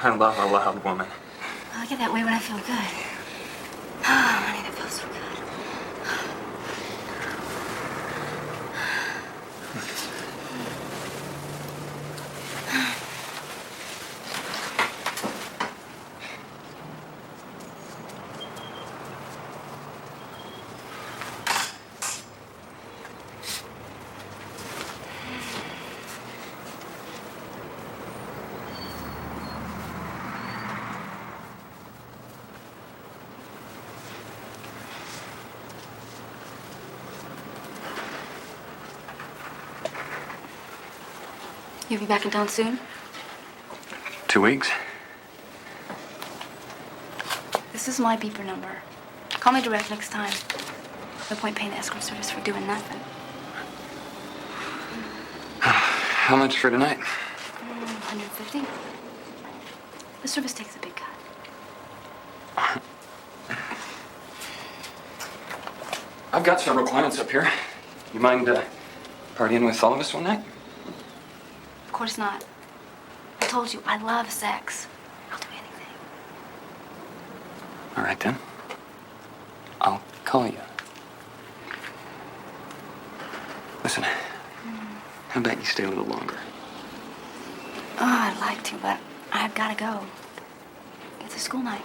I love a loud woman. I get that way when I feel good. Oh, honey, that feels so good. You'll be back in town soon? 2 weeks. This is my beeper number. Call me direct next time. No point paying the escort service for doing nothing. How much for tonight? 150. The service takes a big cut. I've got several clients up here. You mind partying with all of us one night? Of course not. I told you, I love sex. I'll do anything. All right, then. I'll call you. Listen, how about you stay a little longer? Oh, I'd like to, but I've got to go. It's a school night.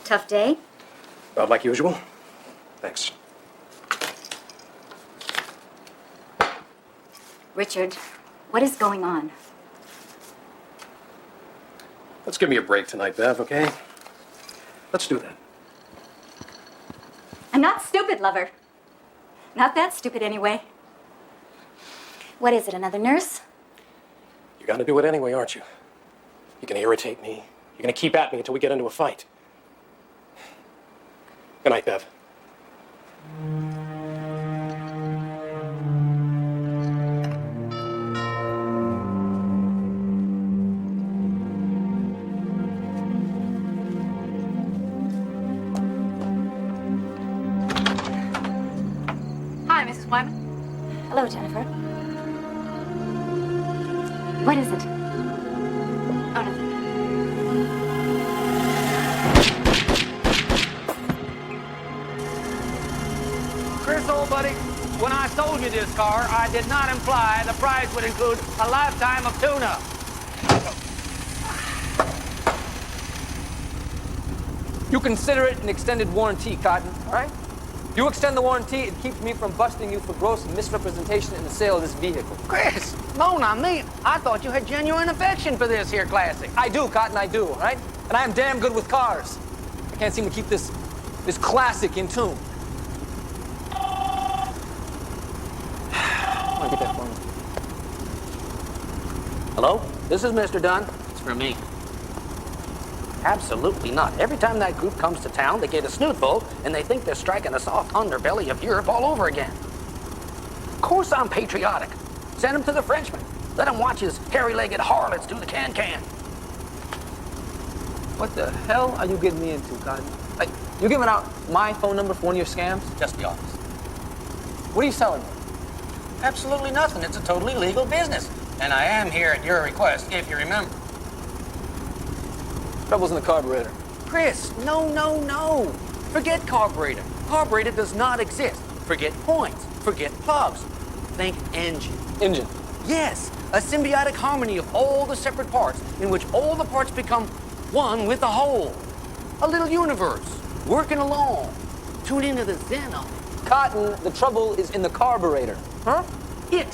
Tough day? About like usual. Thanks. Richard, what is going on? Let's give me a break tonight, Bev, okay? Let's do that. I'm not stupid, lover. Not that stupid, anyway. What is it, another nurse? You're gonna do it anyway, aren't you? You're gonna irritate me. You're gonna keep at me until we get into a fight. Good night, Bev. Hi, Mrs. Wyman. Hello, Jennifer. What is it? Oh, nothing. Chris, old buddy, when I sold you this car, I did not imply the price would include a lifetime of tuna. You consider it an extended warranty, Cotton, all right? You extend the warranty, it keeps me from busting you for gross misrepresentation in the sale of this vehicle. Chris, loan on me. I thought you had genuine affection for this here classic. I do, Cotton, I do, all right? And I am damn good with cars. I can't seem to keep this classic in tune. Get that phone. Hello? This is Mr. Dunn. It's for me. Absolutely not. Every time that group comes to town, they get a snootful, and they think they're striking the soft underbelly of Europe all over again. Of course I'm patriotic. Send him to the Frenchman. Let him watch his hairy-legged harlots do the can-can. What the hell are you getting me into, Cotton? Like, you giving out my phone number for one of your scams? Just be honest. What are you selling me? Absolutely nothing. It's a totally legal business. And I am here at your request, if you remember. Trouble's in the carburetor. Chris, no. Forget carburetor. Carburetor does not exist. Forget points. Forget plugs. Think engine. Engine. Yes, a symbiotic harmony of all the separate parts in which all the parts become one with the whole. A little universe, working along. Tune into the zen of it. Cotton, the trouble is in the carburetor. Huh? It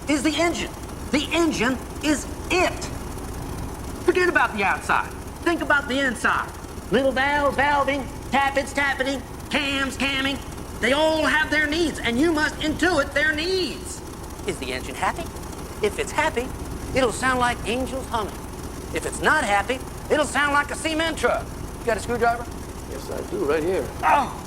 is the engine. The engine is it. Forget about the outside. Think about the inside. Little valves valving, tappets tapping, cams camming. They all have their needs, and you must intuit their needs. Is the engine happy? If it's happy, it'll sound like angels humming. If it's not happy, it'll sound like a cement truck. You got a screwdriver? Yes, I do, right here. Oh!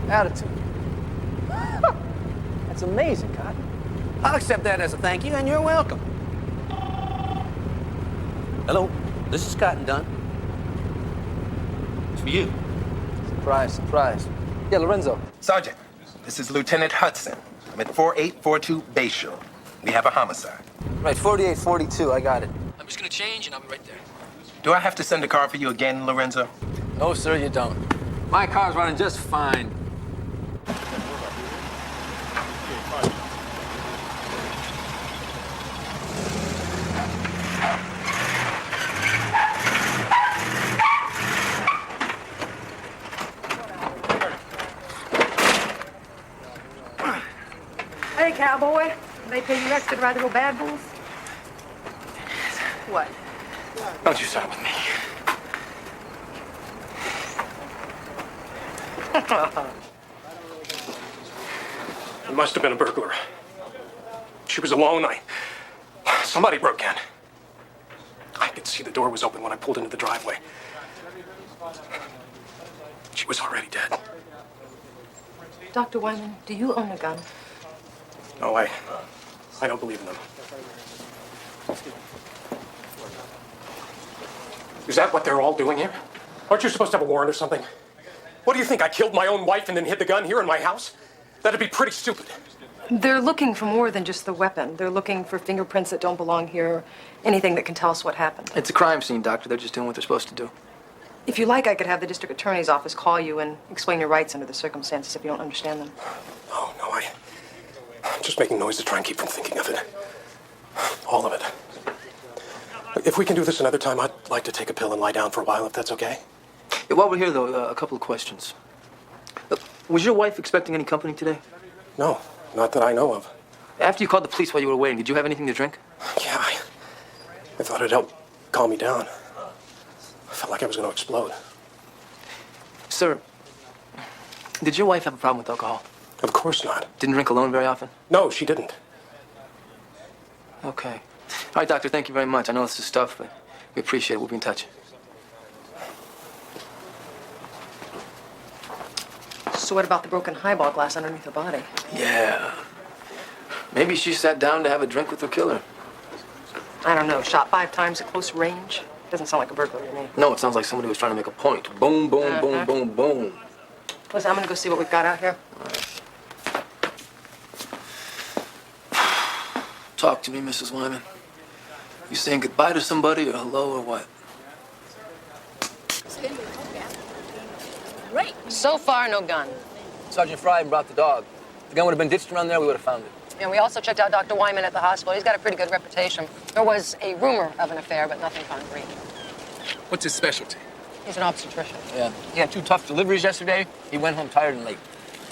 Attitude. That's amazing, Cotton. I'll accept that as a thank you, and you're welcome. Hello, this is Cotton Dunn. It's for you. Surprise. Yeah, Lorenzo. Sergeant, this is Lieutenant Hudson. I'm at 4842 Bayshore. We have a homicide. Right, 4842, I got it. I'm just gonna change and I'll be right there. Do I have to send a car for you again, Lorenzo? No, sir, you don't. My car's running just fine. Hey, cowboy. They pay you extra to ride the little bad bulls? What? Don't you side with me. It must have been a burglar. She was alone. Somebody broke in. I could see the door was open when I pulled into the driveway. She was already dead. Dr. Wyman, do you own a gun? No, I don't believe in them. Is that what they're all doing here? Aren't you supposed to have a warrant or something? What do you think, I killed my own wife and then hid the gun here in my house? That'd be pretty stupid. They're looking for more than just the weapon. They're looking for fingerprints that don't belong here, or anything that can tell us what happened. It's a crime scene, Doctor. They're just doing what they're supposed to do. If you like, I could have the district attorney's office call you and explain your rights under the circumstances if you don't understand them. No, I'm just making noise to try and keep from thinking of it. All of it. If we can do this another time, I'd like to take a pill and lie down for a while, if that's okay. Yeah, while we're here, though, a couple of questions. Was your wife expecting any company today? No, not that I know of. After you called the police while you were waiting, did you have anything to drink? Yeah, I thought it'd help calm me down. I felt like I was going to explode. Sir, did your wife have a problem with alcohol? Of course not. Didn't drink alone very often? No, she didn't. Okay. All right, Doctor, thank you very much. I know this is tough, but we appreciate it. We'll be in touch. So what about the broken highball glass underneath her body? Yeah. Maybe she sat down to have a drink with her killer. I don't know. Shot 5 times at close range? Doesn't sound like a burglary to me. No, it sounds like somebody was trying to make a point. Boom, boom, boom, boom, boom. Listen, I'm gonna go see what we've got out here. Talk to me, Mrs. Wyman. You saying goodbye to somebody or hello or what? So far, no gun. Sergeant Fry brought the dog. If the gun would have been ditched around there, we would have found it. And we also checked out Dr. Wyman at the hospital. He's got a pretty good reputation. There was a rumor of an affair, but nothing concrete. What's his specialty? He's an obstetrician. Yeah. He had 2 tough deliveries yesterday. He went home tired and late.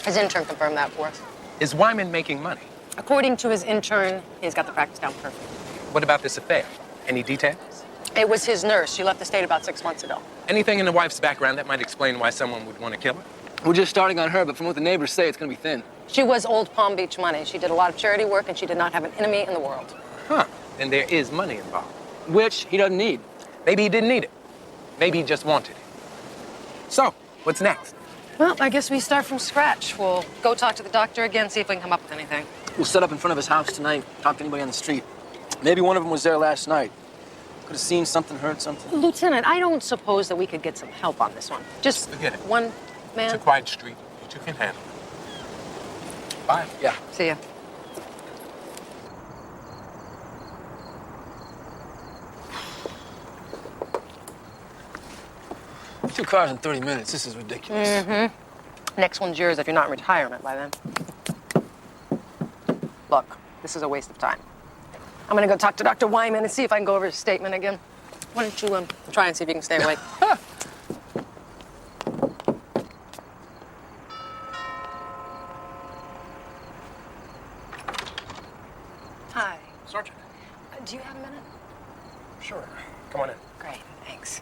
His intern confirmed that for us. Is Wyman making money? According to his intern, he's got the practice down perfect. What about this affair? Any details? It was his nurse. She left the state about 6 months ago. Anything in the wife's background that might explain why someone would want to kill her? We're just starting on her, but from what the neighbors say, it's going to be thin. She was Old Palm Beach money. She did a lot of charity work, and she did not have an enemy in the world. Huh. Then there is money involved. Which he doesn't need. Maybe he didn't need it. Maybe he just wanted it. So, what's next? Well, I guess we start from scratch. We'll go talk to the doctor again, see if we can come up with anything. We'll set up in front of his house tonight, talk to anybody on the street. Maybe one of them was there last night. Could have seen something, heard something. Lieutenant, I don't suppose that we could get some help on this one. Just Forget it. one It's man. a quiet street. You two can handle it. Bye. Yeah. See ya. Two cars in 30 minutes. This is ridiculous. Mm-hmm. Next one's yours if you're not in retirement by then. Look, this is a waste of time. I'm gonna go talk to Dr. Wyman and see if I can go over his statement again. Why don't you try and see if you can stay awake? Hi. Sergeant. Do you have a minute? Sure. Come on in. Great, thanks.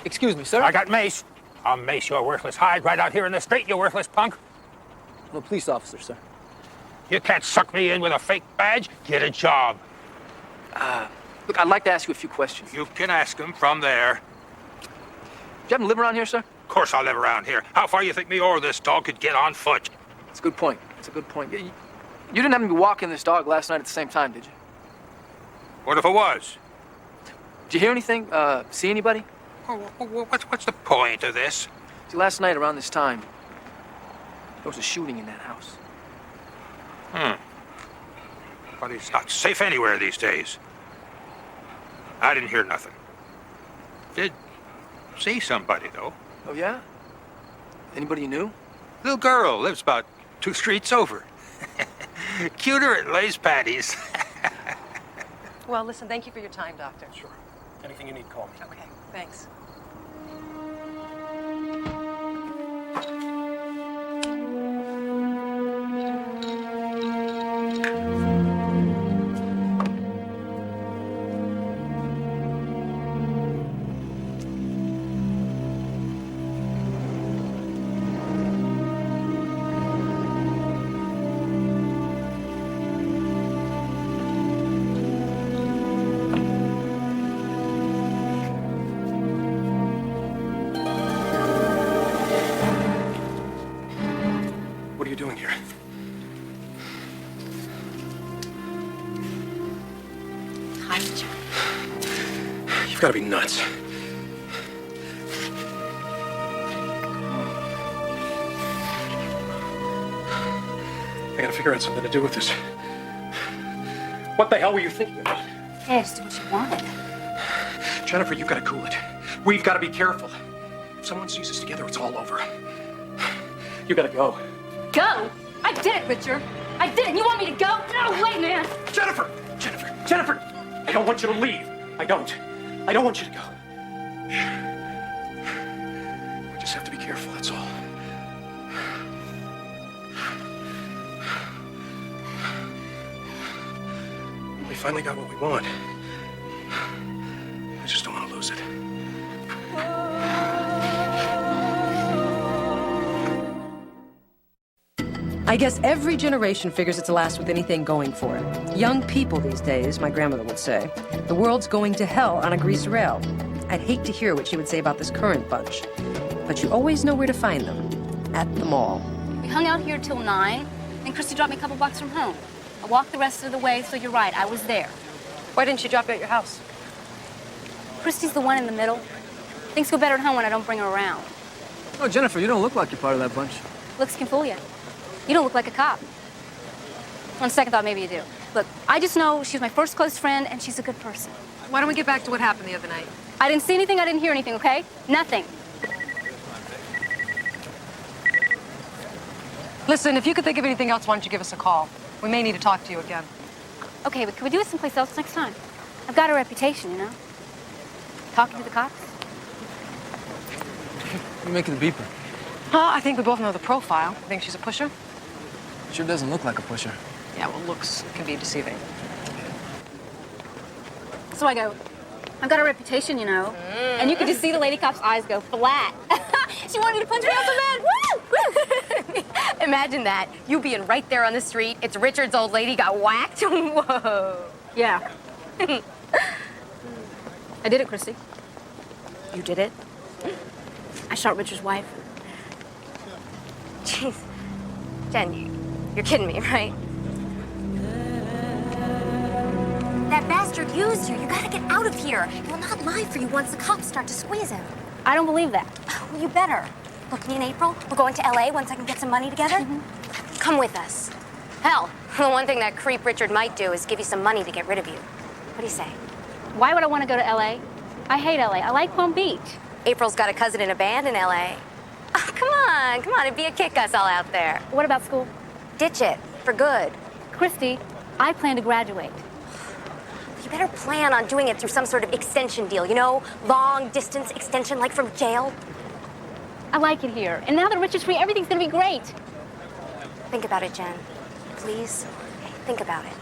Excuse me, sir. I got mace. I'll mace your worthless hide right out here in the street, you worthless punk. I'm a police officer, sir. You can't suck me in with a fake badge. Get a job. Look, I'd like to ask you a few questions. You can ask him from there. Do you happen to live around here, sir? Of course I live around here. How far you think me or this dog could get on foot? That's a good point. That's a good point. You didn't happen to be walking this dog last night at the same time, did you? What if it was? Did you hear anything? See anybody? What's the point of this? See, last night around this time, there was a shooting in that house. But it's not safe anywhere these days. I didn't hear nothing. Did see somebody, though. Oh, yeah? Anybody you knew? Little girl lives about 2 streets over. Cuter at Lay's Patties. Well, listen, thank you for your time, Doctor. Sure. Anything you need, call me. Okay, thanks. What are you doing here? Hi, Richard. You've got to be nuts. I gotta figure out something to do with this. What the hell were you thinking about? Hey, I just did what you wanted. Jennifer, you gotta cool it. We've gotta be careful. If someone sees us together, it's all over. You gotta go. Go? I did it, Richard. I did it. You want me to go? No way, man. Jennifer! Jennifer! I don't want you to leave. I don't want you to go. We just have to be careful, that's all. We finally got what we want. I just don't want to lose it. I guess every generation figures it's the last with anything going for it. Young people these days, my grandmother would say. The world's going to hell on a greased rail. I'd hate to hear what she would say about this current bunch. But you always know where to find them. At the mall. We hung out here till 9, and Christy dropped me a couple blocks from home. I walked the rest of the way, so you're right, I was there. Why didn't she drop you at your house? Christy's the one in the middle. Things go better at home when I don't bring her around. Oh, Jennifer, you don't look like you're part of that bunch. Looks can fool you. You don't look like a cop. On second thought, maybe you do. Look, I just know she's my first close friend, and she's a good person. Why don't we get back to what happened the other night? I didn't see anything, I didn't hear anything, okay? Nothing. Listen, if you could think of anything else, why don't you give us a call? We may need to talk to you again. Okay, but can we do it someplace else next time? I've got a reputation, you know? Talking to the cops. You making the beeper? I think we both know the profile. I think she's a pusher. Sure doesn't look like a pusher. Yeah, well, looks can be deceiving. So I go, I've got a reputation, you know? And you could just see the lady cop's eyes go flat. She wanted to punch me out so bad. Woo! Imagine that. You being right there on the street. It's Richard's old lady got whacked. Whoa. Yeah. I did it, Christy. You did it? I shot Richard's wife. Jeez. Jen, you're kidding me, right? That bastard used you. You gotta get out of here. He will not lie for you once the cops start to squeeze him. I don't believe that. Well, you better. Look, me and April, we're going to LA once I can get some money together. Come with us. Hell, the one thing that creep Richard might do is give you some money to get rid of you. What do you say? Why would I want to go to LA? I hate LA. I like Palm Beach. April's got a cousin in a band in LA. Oh, come on, it'd be a kick us all out there. What about school? Ditch it, for good. Christy, I plan to graduate. You better plan on doing it through some sort of extension deal, you know? Long distance extension, like from jail. I like it here. And now that Richard's free, everything's gonna be great. Think about it, Jen. Please, think about it.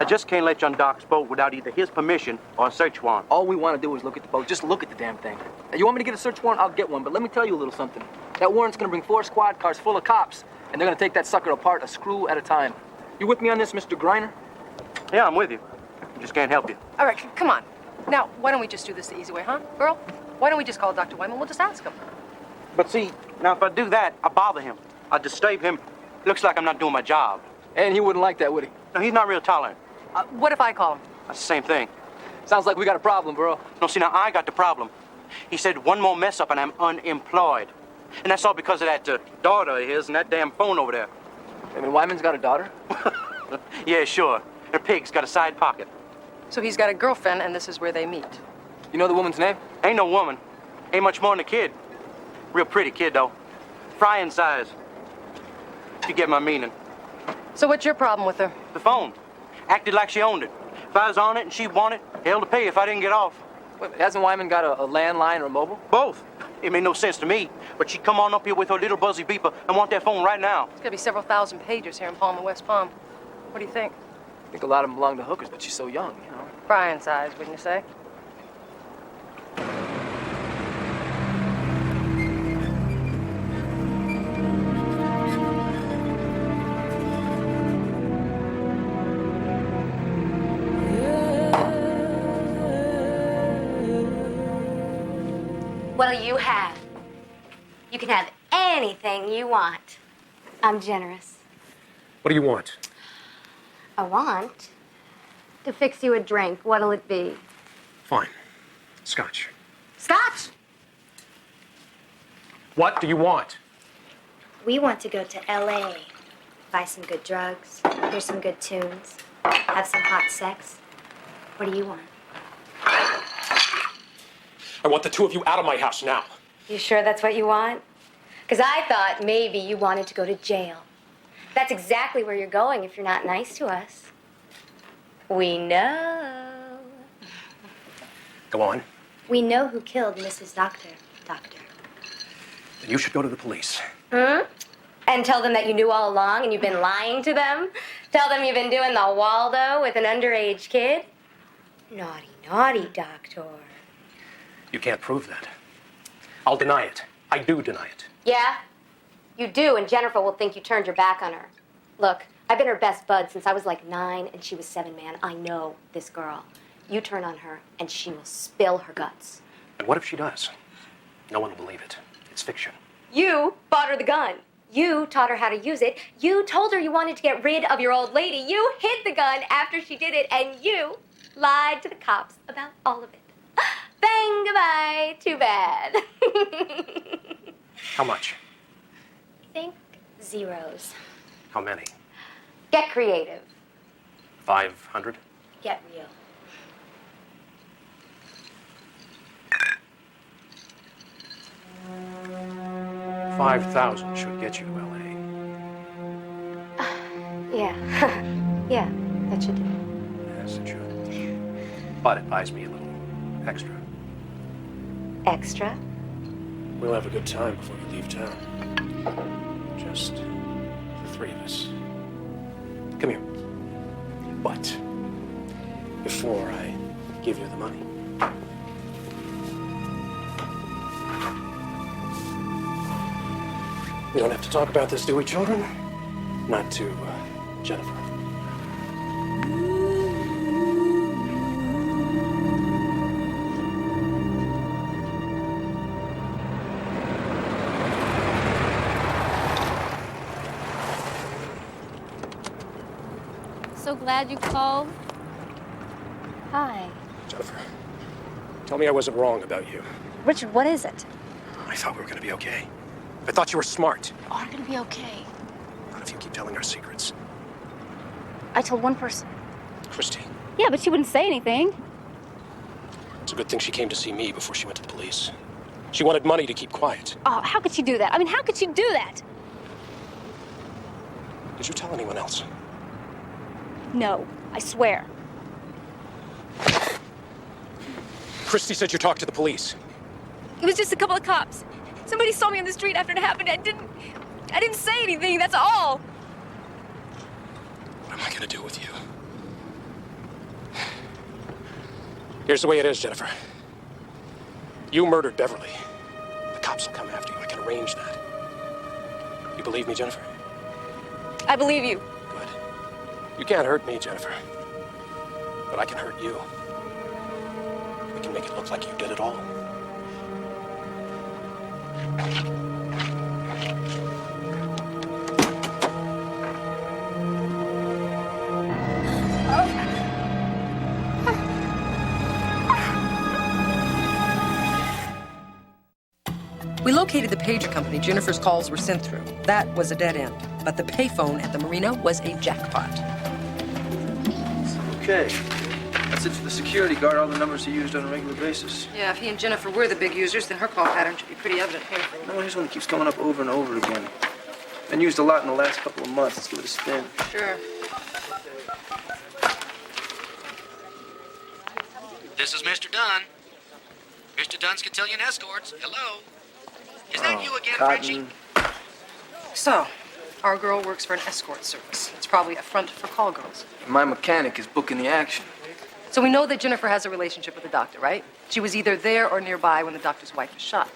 I just can't let you on Doc's boat without either his permission or a search warrant. All we want to do is look at the boat. Just look at the damn thing. Now, you want me to get a search warrant? I'll get one. But let me tell you a little something. That warrant's going to bring 4 squad cars full of cops, and they're going to take that sucker apart a screw at a time. You with me on this, Mr. Griner? Yeah, I'm with you. Just can't help you. All right, come on. Now, why don't we just do this the easy way, huh, girl? Why don't we just call Dr. Wyman? We'll just ask him. But see, now if I do that, I bother him. I disturb him. Looks like I'm not doing my job. And he wouldn't like that, would he? No, he's not real tolerant. What if I call him? That's the same thing. Sounds like we got a problem, bro. No, see, now I got the problem. He said one more mess up and I'm unemployed. And that's all because of that daughter of his and that damn phone over there. I mean, Wyman's got a daughter? Yeah, sure. Her pig's got a side pocket. So he's got a girlfriend, and this is where they meet. You know the woman's name? Ain't no woman. Ain't much more than a kid. Real pretty kid, though. Frying size. If you get my meaning. So what's your problem with her? The phone. Acted like she owned it. If I was on it and she wanted, hell to pay if I didn't get off. Wait, hasn't Wyman got a landline or a mobile? Both. It made no sense to me, but she'd come on up here with her little buzzy beeper and want that phone right now. It's gonna be several thousand pagers here in Palm and West Palm. What do you think? I think a lot of them belong to hookers, but she's so young, you know. Frying size, wouldn't you say? Well, you can have anything you want. I'm generous. What do you want? I want to fix you a drink. What'll it be? Fine. Scotch. Scotch! What do you want? We want to go to LA, buy some good drugs, hear some good tunes, have some hot sex. What do you want? I want the two of you out of my house now. You sure that's what you want? Because I thought maybe you wanted to go to jail. That's exactly where you're going if you're not nice to us. We know. Go on. We know who killed Mrs. Doctor. Then you should go to the police. Hmm? And tell them that you knew all along and you've been lying to them? Tell them you've been doing the Waldo with an underage kid? Naughty, naughty, Doctor. You can't prove that. I'll deny it. I do deny it. Yeah? You do, and Jennifer will think you turned your back on her. Look, I've been her best bud since I was like 9 and she was 7, man. I know this girl. You turn on her and she will spill her guts. And what if she does? No one will believe it. It's fiction. You bought her the gun. You taught her how to use it. You told her you wanted to get rid of your old lady. You hid the gun after she did it, and you lied to the cops about all of it. Bang, goodbye. Too bad. How much? Think zeros. How many? Get creative. 500? Get real. $5,000 should get you to LA. Yeah. Yeah, that should do it. Yes, it should. But it buys me a little extra. Extra? We'll have a good time before you leave town. Just the three of us. Come here. But before I give you the money, we don't have to talk about this, do we, children? Not to Jennifer. so glad you called. Hi. Jennifer, tell me I wasn't wrong about you. Richard, what is it? I thought we were gonna be okay. I thought you were smart. Oh, we're gonna be okay. Not if you keep telling our secrets. I told one person. Christy, Yeah, but she wouldn't say anything. it's a good thing she came to see me before she went to the police. She wanted money to keep quiet. Oh, how could she do that? I mean, how could she do that? Did you tell anyone else? No, I swear. Christy said you talked to the police. It was just a couple of cops. Somebody saw me on the street after it happened. I didn't say anything, that's all. What am I gonna do with you? Here's the way it is, Jennifer. You murdered Beverly. The cops will come after you. I can arrange that. You believe me, Jennifer? I believe you. Good. You can't hurt me, Jennifer. But I can hurt you. We can make it look like you did it all. We located the pager company Jennifer's calls were sent through. That was a dead end. But the payphone at the marina was a jackpot. Okay. That's it for the security guard. All the numbers he used on a regular basis. Yeah, if he and Jennifer were the big users, then her call pattern should be pretty evident here. No, here's one that keeps coming up over and over again. Been used a lot in the last couple of months. Let's give it a spin. Sure. This is Mr. Dunn. Mr. Dunn's Cotillion Escorts. Hello. Is that you again, Frenchie? So, our girl works for an escort service. It's probably a front for call girls. My mechanic is booking the action. So we know that Jennifer has a relationship with the doctor, right? She was either there or nearby when the doctor's wife was shot.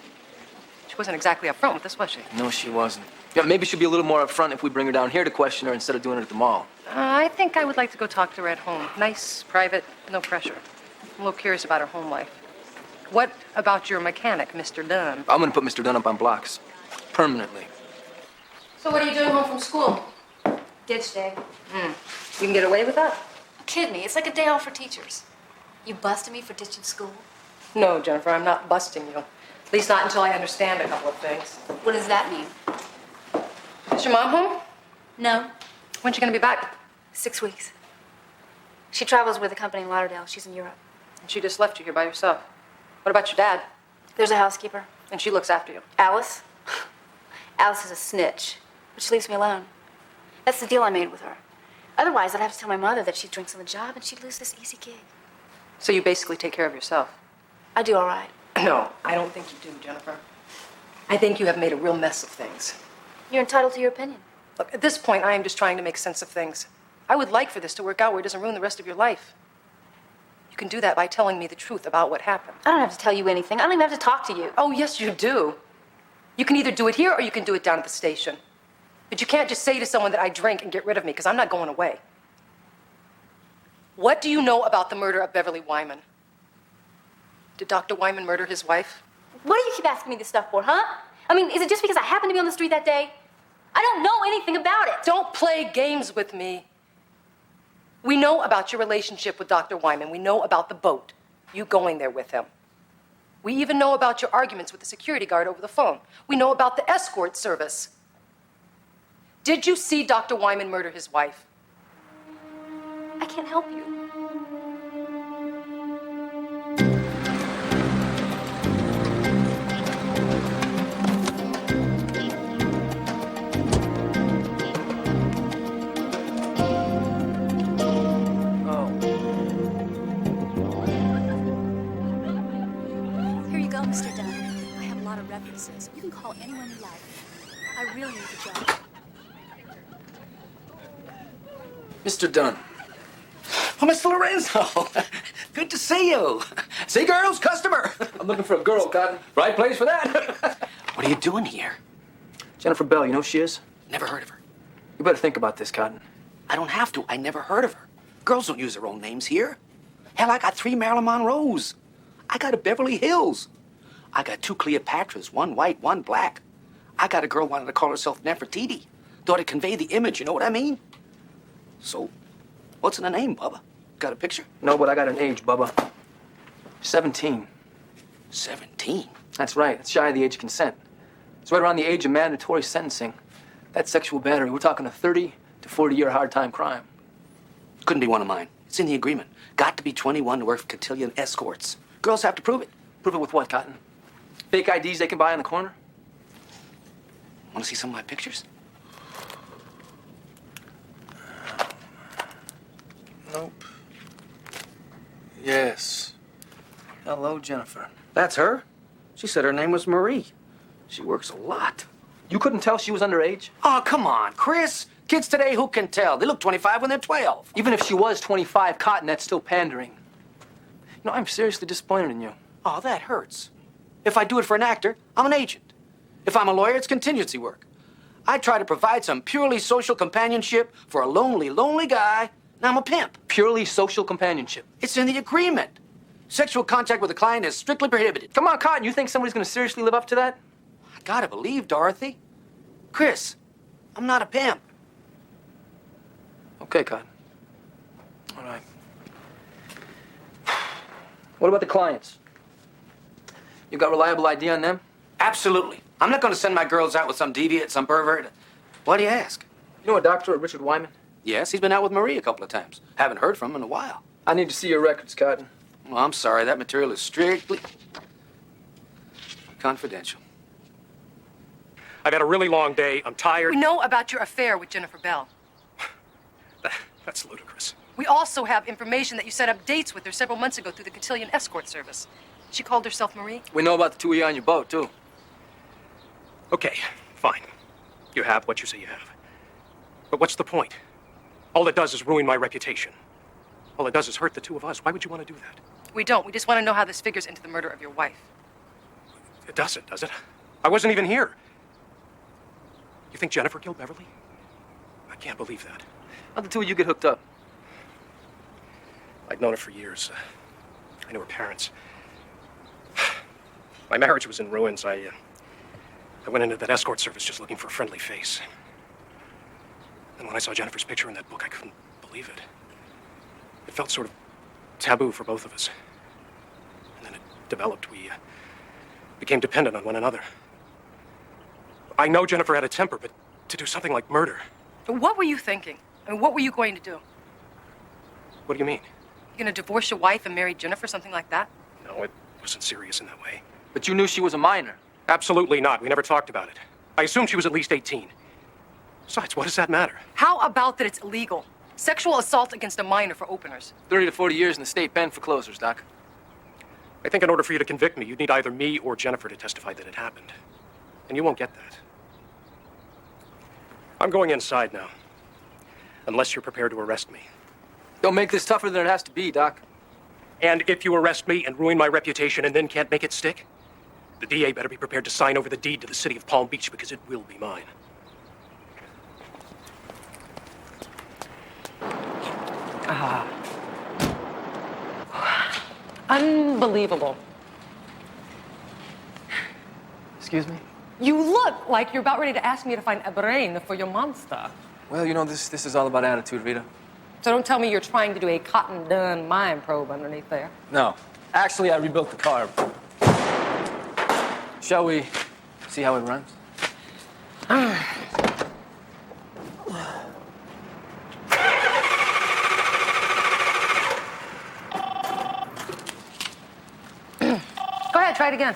She wasn't exactly upfront with this, was she? No, she wasn't. Yeah, maybe she'll be a little more upfront if we bring her down here to question her instead of doing it at the mall. I think I would like to go talk to her at home. Nice, private, no pressure. I'm a little curious about her home life. What about your mechanic, Mr. Dunn? I'm gonna put Mr. Dunn up on blocks. Permanently. So what are you doing home from school? Ditch day. You can get away with that? Kid me, it's like a day off for teachers. You busted me for ditching school? No, Jennifer, I'm not busting you. At least not until I understand a couple of things. What does that mean? Is your mom home? No. When's she gonna be back? 6 weeks. She travels with a company in Lauderdale. She's in Europe. And she just left you here by yourself. What about your dad? There's a housekeeper. And she looks after you. Alice? Alice is a snitch, but she leaves me alone. That's the deal I made with her. Otherwise, I'd have to tell my mother that she drinks on the job and she'd lose this easy gig. So you basically take care of yourself? I do all right. No, I don't think you do, Jennifer. I think you have made a real mess of things. You're entitled to your opinion. Look, at this point, I am just trying to make sense of things. I would like for this to work out where it doesn't ruin the rest of your life. You can do that by telling me the truth about what happened. I don't have to tell you anything. I don't even have to talk to you. Oh, yes, you do. You can either do it here or you can do it down at the station. But you can't just say to someone that I drink and get rid of me, because I'm not going away. What do you know about the murder of Beverly Wyman? Did Dr. Wyman murder his wife? What do you keep asking me this stuff for, huh? I mean, is it just because I happened to be on the street that day? I don't know anything about it. Don't play games with me. We know about your relationship with Dr. Wyman. We know about the boat, you going there with him. We even know about your arguments with the security guard over the phone. We know about the escort service. Did you see Dr. Wyman murder his wife? I can't help you. Mr. Dunn, I have a lot of references. You can call anyone you like. I really need the job. Mr. Dunn. Oh, Mr. Lorenzo. Good to see you. See, girls, customer. I'm looking for a girl, Cotton. Right place for that. What are you doing here? Jennifer Bell, you know who she is? Never heard of her. You better think about this, Cotton. I don't have to. I never heard of her. Girls don't use their own names here. Hell, I got 3 Marilyn Monroes. I got a Beverly Hills. I got 2 Cleopatras, 1 white, 1 black. I got a girl wanted to call herself Nefertiti. Thought to convey the image, you know what I mean? So, What's in the name, Bubba? Got a picture? No, but I got an age, Bubba. 17. 17? That's right. It's shy of the age of consent. It's right around the age of mandatory sentencing. That's sexual battery. We're talking a 30 to 40-year hard time crime. Couldn't be one of mine. It's in the agreement. Got to be 21 to work for cotillion escorts. Girls have to prove it. Prove it with what, Cotton? Fake IDs they can buy on the corner? Want to see some of my pictures? Nope. Yes. Hello, Jennifer. That's her. She said her name was Marie. She works a lot. You couldn't tell she was underage? Oh, come on, Chris. Kids today, who can tell? They look 25 when they're 12. Even if she was 25, Cotton, that's still pandering. You know, I'm seriously disappointed in you. Oh, that hurts. If I do it for an actor, I'm an agent. If I'm a lawyer, it's contingency work. I try to provide some purely social companionship for a lonely, lonely guy, and I'm a pimp. Purely social companionship. It's in the agreement. Sexual contact with a client is strictly prohibited. Come on, Cotton, you think somebody's gonna seriously live up to that? I gotta believe, Dorothy. Chris, I'm not a pimp. Okay, Cotton. All right. What about the clients? You got reliable ID on them? Absolutely. I'm not gonna send my girls out with some deviant, some pervert. Why do you ask? You know a doctor, Richard Wyman? Yes, he's been out with Marie a couple of times. Haven't heard from him in a while. I need to see your records, Cotton. Well, I'm sorry. That material is strictly confidential. I've had a really long day. I'm tired. We know about your affair with Jennifer Bell. That's ludicrous. We also have information that you set up dates with her several months ago through the cotillion escort service. She called herself Marie. We know about the two of you on your boat, too. Okay, fine. You have what you say you have. But what's the point? All it does is ruin my reputation. All it does is hurt the two of us. Why would you want to do that? We don't. We just want to know how this figures into the murder of your wife. It doesn't, does it? I wasn't even here. You think Jennifer killed Beverly? I can't believe that. How'd the two of you get hooked up? I'd known her for years. I knew her parents. My marriage was in ruins. I went into that escort service just looking for a friendly face. And when I saw Jennifer's picture in that book, I couldn't believe it. It felt sort of taboo for both of us. And then it developed. We became dependent on one another. I know Jennifer had a temper, but to do something like murder. What were you thinking? I mean, what were you going to do? What do you mean? You going to divorce your wife and marry Jennifer, something like that? No, it wasn't serious in that way. But you knew she was a minor. Absolutely not. We never talked about it. I assumed she was at least 18. Besides, what does that matter? How about that it's illegal? Sexual assault against a minor for openers. 30 to 40 years in the state pen for closers, Doc. I think in order for you to convict me, you'd need either me or Jennifer to testify that it happened. And you won't get that. I'm going inside now. Unless you're prepared to arrest me. Don't make this tougher than it has to be, Doc. And if you arrest me and ruin my reputation and then can't make it stick, the DA better be prepared to sign over the deed to the city of Palm Beach because it will be mine. Unbelievable. Excuse me? You look like you're about ready to ask me to find a brain for your monster. Well, you know, this is all about attitude, Rita. So don't tell me you're trying to do a cotton dun mind probe underneath there. No. Actually, I rebuilt the car. Shall we see how it runs? Go ahead, try it again.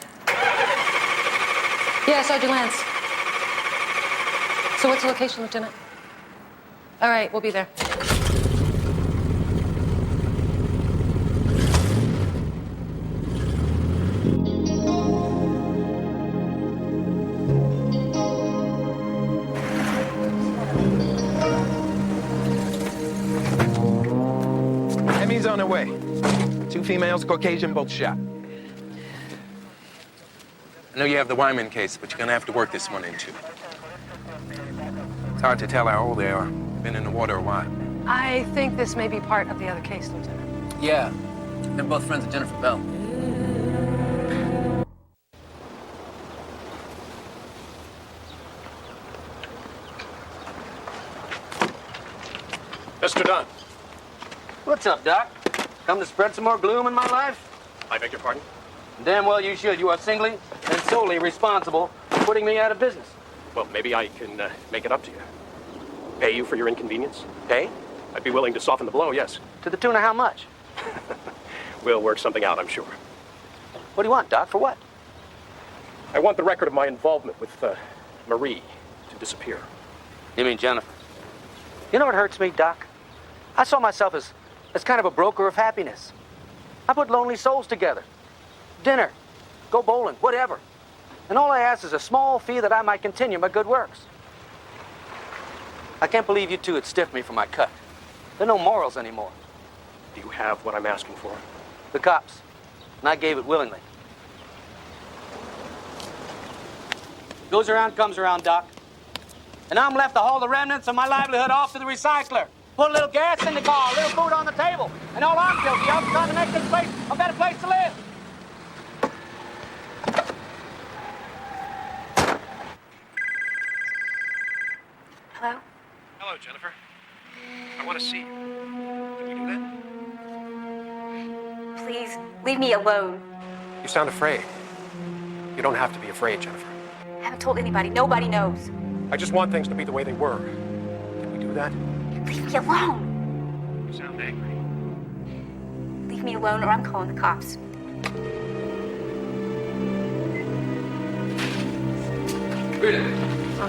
Yeah, Sergeant Lance. So what's the location, Lieutenant? All right, we'll be there. Emmy's on her way. 2 females, Caucasian, both shot. I know you have the Wyman case, but you're gonna have to work this one in too. It's hard to tell how old they are. Been in the water a while. I think this may be part of the other case, Lieutenant. Yeah. They're both friends of Jennifer Bell. Mr. Dunn. What's up, Doc? Come to spread some more gloom in my life? I beg your pardon? Damn well you should. You are singly and solely responsible for putting me out of business. Well, maybe I can make it up to you. Pay you for your inconvenience? Pay? I'd be willing to soften the blow, yes. To the tune of how much? We'll work something out, I'm sure. What do you want, Doc? For what? I want the record of my involvement with Marie to disappear. You mean Jennifer? You know what hurts me, Doc? I saw myself as kind of a broker of happiness. I put lonely souls together. Dinner, go bowling, whatever. And all I ask is a small fee that I might continue my good works. I can't believe you two would stiff me for my cut. There are no morals anymore. Do you have what I'm asking for? The cops. And I gave it willingly. Goes around, comes around, Doc. And I'm left to haul the remnants of my livelihood off to the recycler. Put a little gas in the car, a little food on the table. And all I'm guilty of is trying to make this place a better place to live. Hello? Hello, Jennifer. I want to see you. Can we do that? Please, leave me alone. You sound afraid. You don't have to be afraid, Jennifer. I haven't told anybody. Nobody knows. I just want things to be the way they were. Can we do that? Leave me alone. You sound angry. Leave me alone or I'm calling the cops. Rita,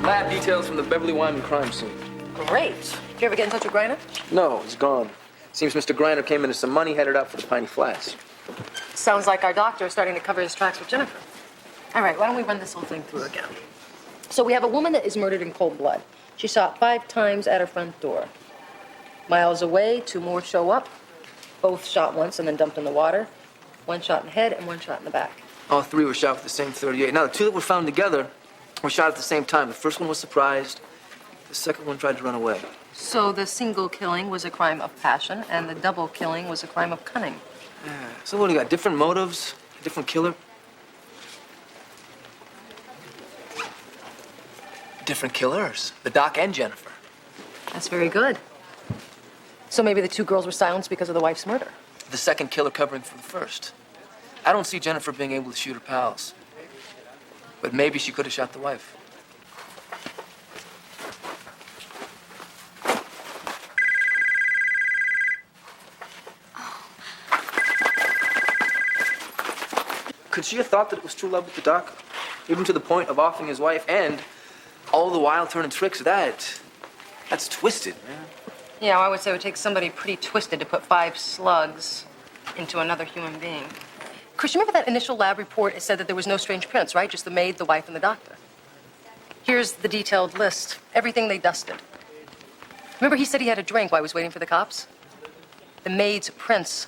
lab details from the Beverly Wyman crime scene. Great. Did you ever get in touch with Griner? No, he's gone. Seems Mr. Griner came into some money headed out for the Piney Flats. Sounds like our doctor is starting to cover his tracks with Jennifer. All right, why don't we run this whole thing through again? So we have a woman that is murdered in cold blood. She shot 5 times at her front door. Miles away, 2 more show up. Both shot once and then dumped in the water. 1 shot in the head and 1 shot in the back. All 3 were shot with the same .38. Now, the 2 that were found together were shot at the same time. The first one was surprised. The second one tried to run away. So the single killing was a crime of passion, and the double killing was a crime of cunning. Yeah. So what, do you got different motives? A different killer? Different killers. The Doc and Jennifer. That's very good. So maybe the 2 girls were silenced because of the wife's murder. The second killer covering for the first. I don't see Jennifer being able to shoot her pals. But maybe she could have shot the wife. Could she have thought that it was true love with the Doc? Even to the point of offering his wife and all the while turning tricks? That's twisted, man. Yeah, I would say it would take somebody pretty twisted to put 5 slugs into another human being. Chris, you remember that initial lab report? It said that there was no strange prints, right? Just the maid, the wife, and the doctor. Here's the detailed list. Everything they dusted. Remember he said he had a drink while he was waiting for the cops? The maid's prints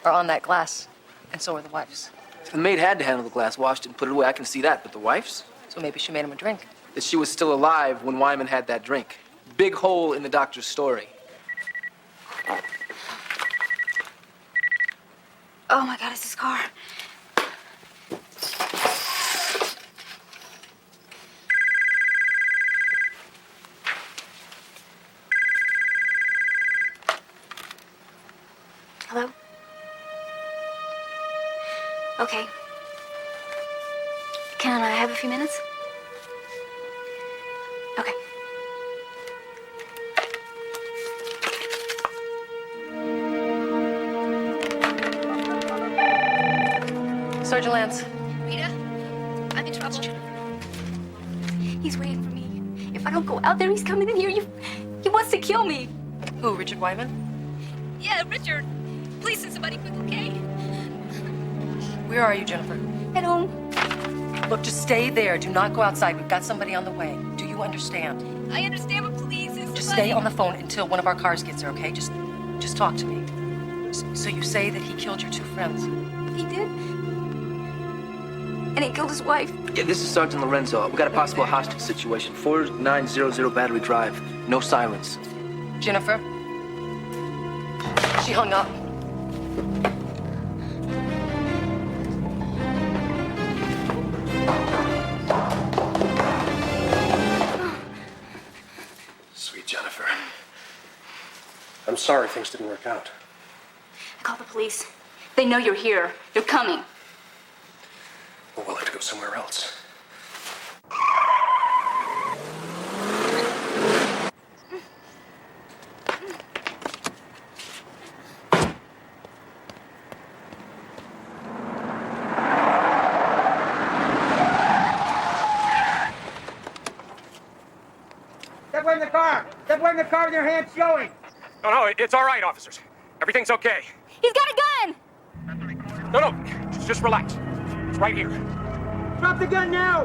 are on that glass, and so are the wife's. The maid had to handle the glass, washed it, and put it away. I can see that. But the wife's? So maybe she made him a drink. That she was still alive when Wyman had that drink. Big hole in the doctor's story. Oh my God, it's his car. Hello? Okay. Can I have a few minutes? Okay. Sergeant Lance. Rita, I'm in trouble. He's waiting for me. If I don't go out there, he's coming in here. He wants to kill me. Who, Richard Wyman? Yeah, Richard. Please send somebody quick, okay? Where are you, Jennifer? At home. Look, just stay there. Do not go outside. We've got somebody on the way. Do you understand? I understand, but please send somebody. Just stay on the phone until one of our cars gets there, okay? Just talk to me. So you say that he killed your 2 friends? He did. And he killed his wife. Yeah, this is Sergeant Lorenzo. We got a possible hostage situation. 4900 Battery Drive. No silence. Jennifer? She hung up. Sweet Jennifer. I'm sorry things didn't work out. Call the police. They know you're here. They're coming. Well, we'll have to go somewhere else. Step away from the car! Step away from the car with your hands showing! No, it's all right, officers. Everything's okay. He's got a gun! No, just relax. It's right here. Drop the gun now!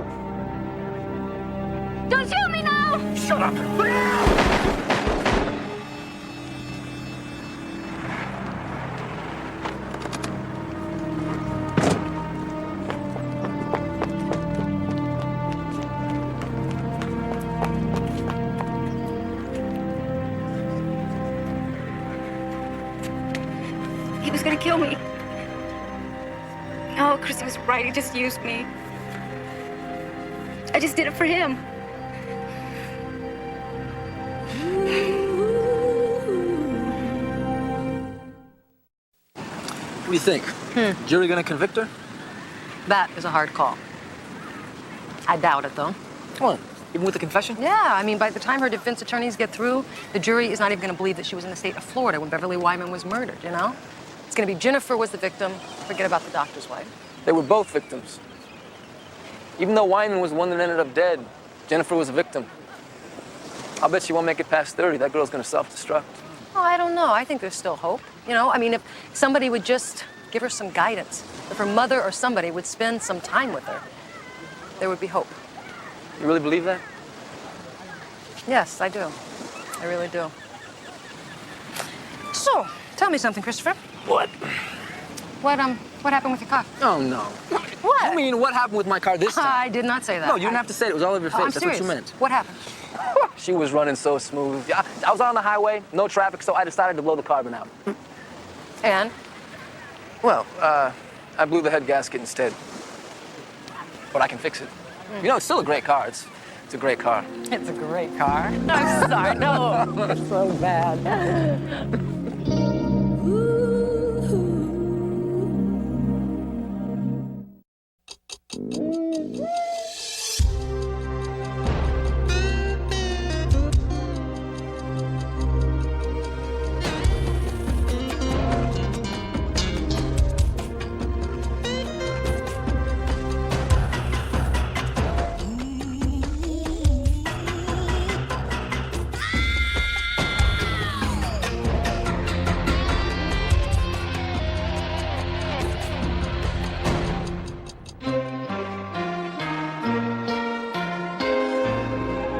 Don't shoot me now! Shut up! He was gonna kill me. No, Chrissy was right. He just used me. I just did it for him. What do you think? Jury gonna convict her? That is a hard call. I doubt it, though. Come on, even with the confession? Yeah, I mean, by the time her defense attorneys get through, the jury is not even going to believe that she was in the state of Florida when Beverly Wyman was murdered, you know? It's going to be Jennifer was the victim. Forget about the doctor's wife. They were both victims. Even though Wyman was the one that ended up dead, Jennifer was a victim. I'll bet she won't make it past 30. That girl's gonna self-destruct. Oh, I don't know. I think there's still hope. You know, I mean, if somebody would just give her some guidance, if her mother or somebody would spend some time with her, there would be hope. You really believe that? Yes, I do. I really do. So, tell me something, Christopher. What? What happened with your car? Oh, no. What? You mean, what happened with my car this time? I did not say that. No, you didn't have to say it. It was all over your face. I'm That's serious. what you meant. What happened? She was running so smooth. I was on the highway, no traffic, so I decided to blow the carbon out. And? Well, I blew the head gasket instead. But I can fix it. You know, it's still a great car. It's a great car. It's a great car. I'm sorry. No. So bad.